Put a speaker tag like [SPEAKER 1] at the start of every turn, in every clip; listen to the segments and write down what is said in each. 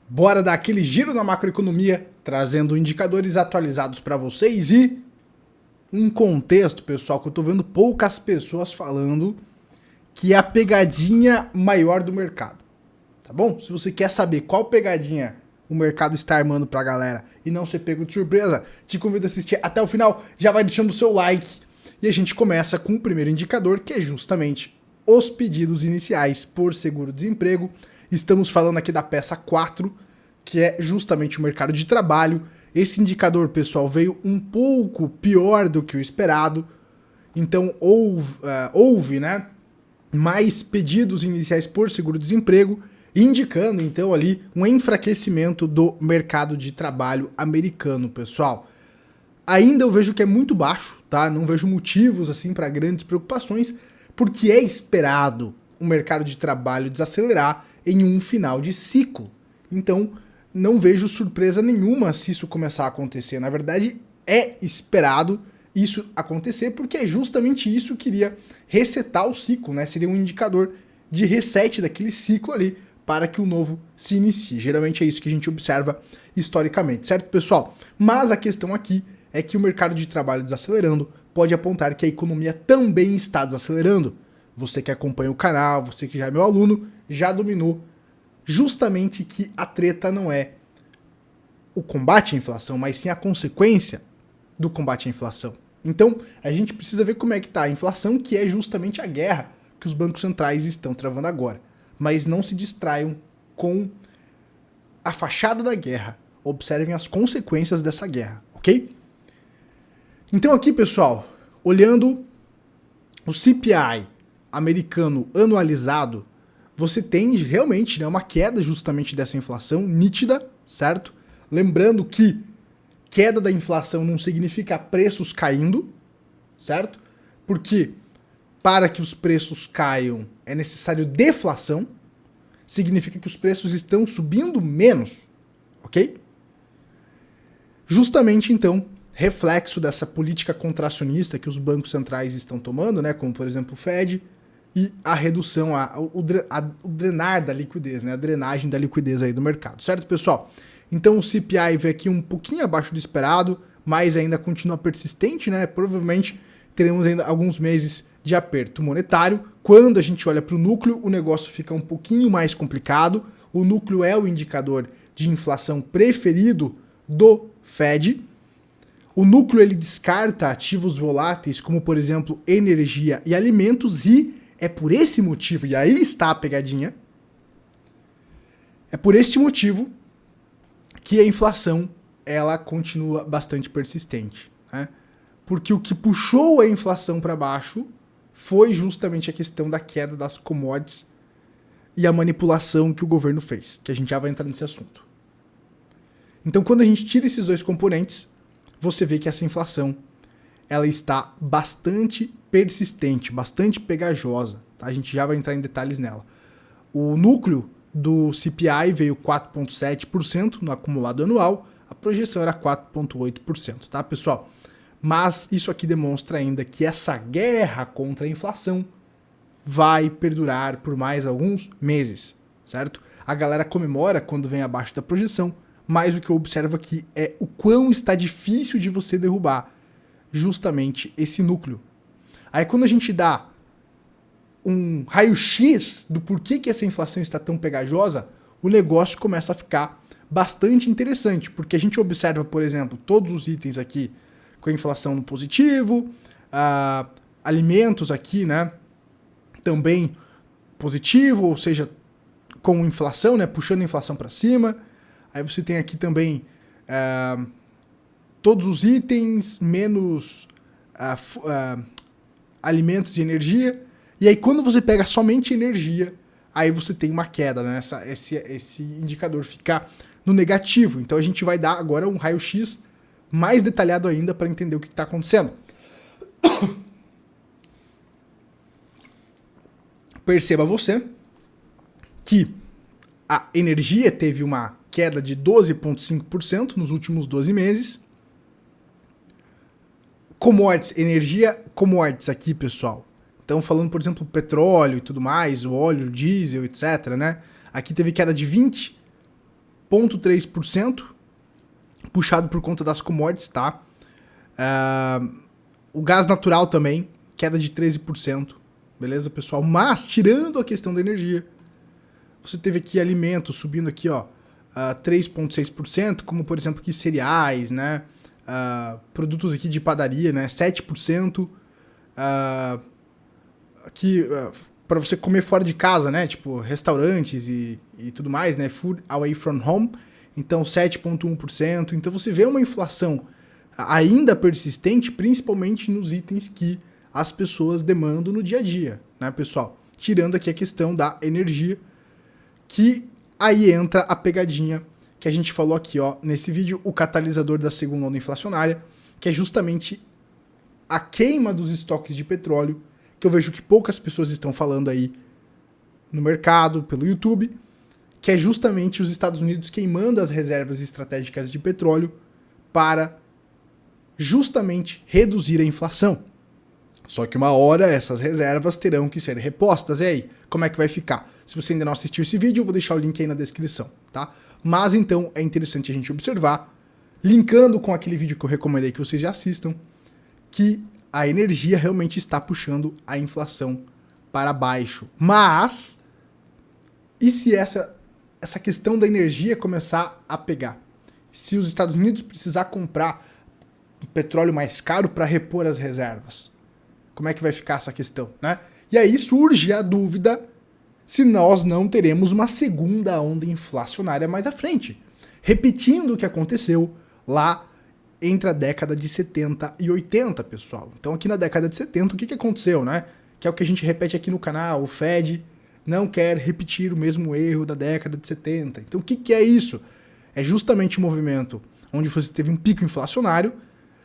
[SPEAKER 1] Bora dar aquele giro na macroeconomia, trazendo indicadores atualizados para vocês e um contexto, pessoal, que eu tô vendo poucas pessoas falando, que é a pegadinha maior do mercado, tá bom? Se você quer saber qual pegadinha o mercado está armando pra galera e não ser pego de surpresa, te convido a assistir até o final, já vai deixando o seu like. E a gente começa com o primeiro indicador, que é justamente os pedidos iniciais por seguro-desemprego. Estamos falando aqui da peça 4, que é justamente o mercado de trabalho. Esse indicador, pessoal, veio um pouco pior do que o esperado. Então houve, né, mais pedidos iniciais por seguro-desemprego, indicando então ali um enfraquecimento do mercado de trabalho americano, pessoal. Ainda eu vejo que é muito baixo, tá? Não vejo motivos assim para grandes preocupações, porque é esperado o mercado de trabalho desacelerar em um final de ciclo. Então, não vejo surpresa nenhuma se isso começar a acontecer. Na verdade, é esperado isso acontecer, porque é justamente isso que iria resetar o ciclo, né? Seria um indicador de reset daquele ciclo ali para que o novo se inicie. Geralmente é isso que a gente observa historicamente, certo, pessoal? Mas a questão aqui é que o mercado de trabalho desacelerando pode apontar que a economia também está desacelerando. Você que acompanha o canal, você que já é meu aluno, já dominou justamente que a treta não é o combate à inflação, mas sim a consequência do combate à inflação. Então, a gente precisa ver como é que está a inflação, que é justamente a guerra que os bancos centrais estão travando agora. Mas não se distraiam com a fachada da guerra. Observem as consequências dessa guerra, ok? Então aqui, pessoal, olhando o CPI americano anualizado, você tem realmente, né, uma queda justamente dessa inflação nítida, certo? Lembrando que queda da inflação não significa preços caindo, certo? Porque para que os preços caiam é necessário deflação, significa que os preços estão subindo menos, ok? Justamente então, reflexo dessa política contracionista que os bancos centrais estão tomando, né, como por exemplo o Fed, e a redução, o drenar da liquidez, né, a drenagem da liquidez aí do mercado, certo, pessoal? Então o CPI veio aqui um pouquinho abaixo do esperado, mas ainda continua persistente, né? Provavelmente teremos ainda alguns meses de aperto monetário. Quando a gente olha para o núcleo, o negócio fica um pouquinho mais complicado. O núcleo é o indicador de inflação preferido do Fed. O núcleo ele descarta ativos voláteis, como por exemplo energia e alimentos, e é por esse motivo, e aí está a pegadinha, é por esse motivo que a inflação ela continua bastante persistente, né? Porque o que puxou a inflação para baixo foi justamente a questão da queda das commodities e a manipulação que o governo fez, que a gente já vai entrar nesse assunto. Então, quando a gente tira esses dois componentes, você vê que essa inflação ela está bastante persistente, bastante pegajosa, tá? A gente já vai entrar em detalhes nela. O núcleo do CPI veio 4,7% no acumulado anual, a projeção era 4,8%, tá, pessoal? Mas isso aqui demonstra ainda que essa guerra contra a inflação vai perdurar por mais alguns meses, certo? A galera comemora quando vem abaixo da projeção, mas o que eu observo aqui é o quão está difícil de você derrubar justamente esse núcleo. Aí quando a gente dá um raio-x do porquê que essa inflação está tão pegajosa, o negócio começa a ficar bastante interessante, porque a gente observa, por exemplo, todos os itens aqui com a inflação no positivo, alimentos aqui, né, também positivo, ou seja, com inflação, né, puxando a inflação para cima. Aí você tem aqui também todos os itens, menos alimentos e energia. E aí quando você pega somente energia, aí você tem uma queda, né? Esse indicador fica no negativo. Então a gente vai dar agora um raio-x mais detalhado ainda para entender o que está acontecendo. Perceba você que a energia teve uma queda de 12,5% nos últimos 12 meses. Commodities, energia, commodities aqui, pessoal. Então, falando, por exemplo, petróleo e tudo mais, o óleo, o diesel, etc, né? Aqui teve queda de 0,3%, puxado por conta das commodities, tá? O gás natural também, queda de 13%, beleza, pessoal? Mas, tirando a questão da energia, você teve aqui alimentos subindo aqui, ó, 3,6%, como, por exemplo, aqui cereais, né? Produtos aqui de padaria, né? 7%. Aqui, para você comer fora de casa, né? Tipo, restaurantes e tudo mais, né? Food away from home. Então, 7,1%. Então, você vê uma inflação ainda persistente, principalmente nos itens que as pessoas demandam no dia a dia, né, pessoal? Tirando aqui a questão da energia, que aí entra a pegadinha que a gente falou aqui, ó, nesse vídeo, o catalisador da segunda onda inflacionária, que é justamente a queima dos estoques de petróleo, que eu vejo que poucas pessoas estão falando aí no mercado, pelo YouTube, que é justamente os Estados Unidos queimando as reservas estratégicas de petróleo para justamente reduzir a inflação. Só que uma hora essas reservas terão que ser repostas. E aí, como é que vai ficar? Se você ainda não assistiu esse vídeo, eu vou deixar o link aí na descrição, tá? Mas então é interessante a gente observar, linkando com aquele vídeo que eu recomendei que vocês já assistam, que a energia realmente está puxando a inflação para baixo. Mas, e se essa questão da energia começar a pegar? Se os Estados Unidos precisar comprar petróleo mais caro para repor as reservas, como é que vai ficar essa questão, né? E aí surge a dúvida se nós não teremos uma segunda onda inflacionária mais à frente, repetindo o que aconteceu lá entre a década de 70 e 80, pessoal. Então aqui na década de 70, o que aconteceu, né? Que é o que a gente repete aqui no canal, o Fed não quer repetir o mesmo erro da década de 70. Então o que é isso? É justamente um movimento onde você teve um pico inflacionário,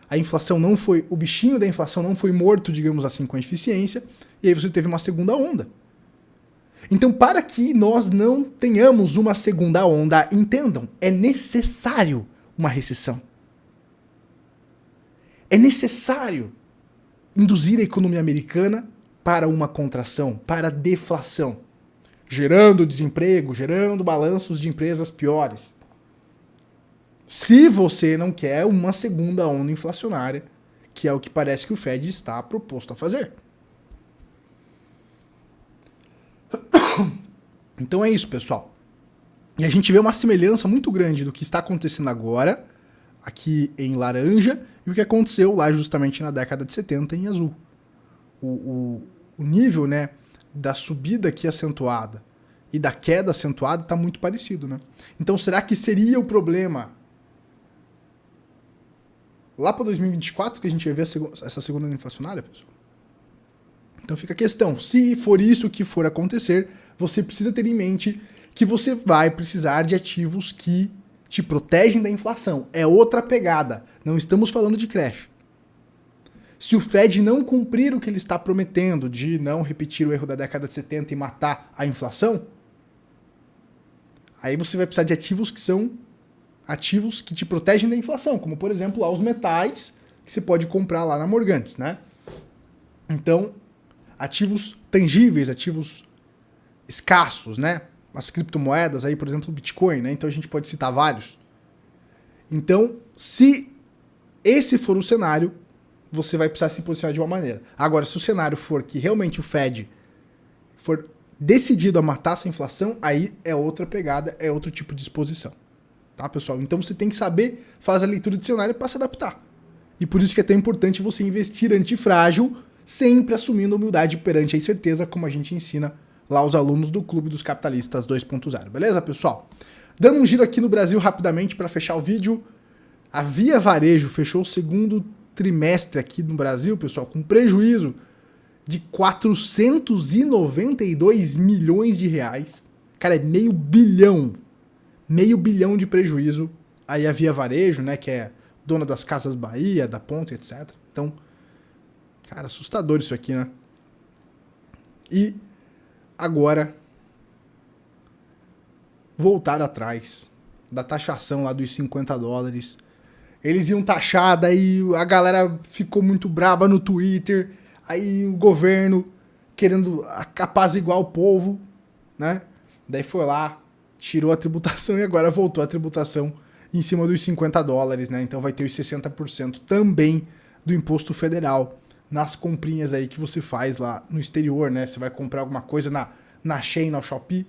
[SPEAKER 1] a inflação não foi, o bichinho da inflação não foi morto, digamos assim, com eficiência, e aí você teve uma segunda onda. Então, para que nós não tenhamos uma segunda onda, entendam, é necessário uma recessão. É necessário induzir a economia americana para uma contração, para deflação, gerando desemprego, gerando balanços de empresas piores. Se você não quer uma segunda onda inflacionária, que é o que parece que o Fed está proposto a fazer. Então é isso, pessoal. E a gente vê uma semelhança muito grande do que está acontecendo agora, aqui em laranja, e o que aconteceu lá justamente na década de 70 em azul. O nível, né, da subida aqui acentuada e da queda acentuada está muito parecido, né? Então será que seria o problema lá para 2024 que a gente vai ver essa segunda onda inflacionária, pessoal? Então fica a questão, se for isso que for acontecer, você precisa ter em mente que você vai precisar de ativos que te protegem da inflação. É outra pegada, não estamos falando de crash. Se o Fed não cumprir o que ele está prometendo de não repetir o erro da década de 70 e matar a inflação, aí você vai precisar de ativos que são ativos que te protegem da inflação, como por exemplo lá os metais que você pode comprar lá na Morgantes, né? Então, ativos tangíveis, ativos escassos, né? As criptomoedas aí, por exemplo, o Bitcoin, né? Então a gente pode citar vários. Então, se esse for o cenário, você vai precisar se posicionar de uma maneira. Agora, se o cenário for que realmente o Fed for decidido a matar essa inflação, aí é outra pegada, é outro tipo de exposição. Tá, pessoal? Então você tem que saber fazer a leitura de cenário para se adaptar. E por isso que é tão importante você investir antifrágil, sempre assumindo humildade perante a incerteza, como a gente ensina lá os alunos do Clube dos Capitalistas 2.0. Beleza, pessoal? Dando um giro aqui no Brasil rapidamente para fechar o vídeo. A Via Varejo fechou o segundo trimestre aqui no Brasil, pessoal, com prejuízo de 492 milhões de reais. Cara, é meio bilhão de prejuízo. Aí a Via Varejo, né, que é dona das Casas Bahia, da Ponta, etc. Então, cara, assustador isso aqui, né? E agora voltar atrás da taxação lá dos 50 dólares. Eles iam taxar, daí a galera ficou muito braba no Twitter, aí o governo querendo apaziguar o povo, né? Daí foi lá, tirou a tributação e agora voltou a tributação em cima dos $50, né? Então vai ter os 60% também do imposto federal nas comprinhas aí que você faz lá no exterior, né? Você vai comprar alguma coisa na Shein, na Shopee,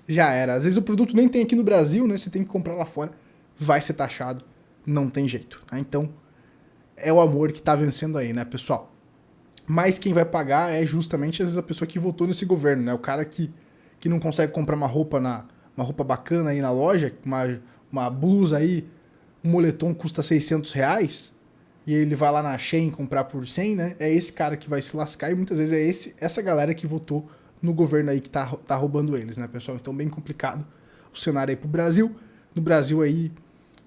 [SPEAKER 1] já era. Às vezes o produto nem tem aqui no Brasil, né? Você tem que comprar lá fora, vai ser taxado, não tem jeito, tá? Então é o amor que tá vencendo aí, né, pessoal? Mas quem vai pagar é justamente, às vezes, a pessoa que votou nesse governo, né? O cara que não consegue comprar uma roupa bacana aí na loja, uma blusa aí, um moletom custa R$600, e ele vai lá na Shein comprar por 100, né? É esse cara que vai se lascar e muitas vezes é essa galera que votou no governo aí que tá roubando eles, né, pessoal? Então bem complicado o cenário aí pro Brasil. No Brasil aí,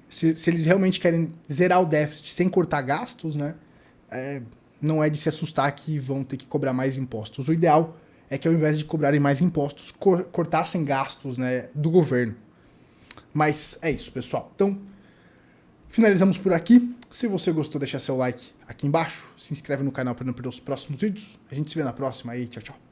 [SPEAKER 1] se eles realmente querem zerar o déficit sem cortar gastos, né? Não é de se assustar que vão ter que cobrar mais impostos. O ideal é que ao invés de cobrarem mais impostos, cortassem gastos, né, do governo. Mas é isso, pessoal. Então, finalizamos por aqui. Se você gostou, deixa seu like aqui embaixo. Se inscreve no canal para não perder os próximos vídeos. A gente se vê na próxima aí. Tchau, tchau.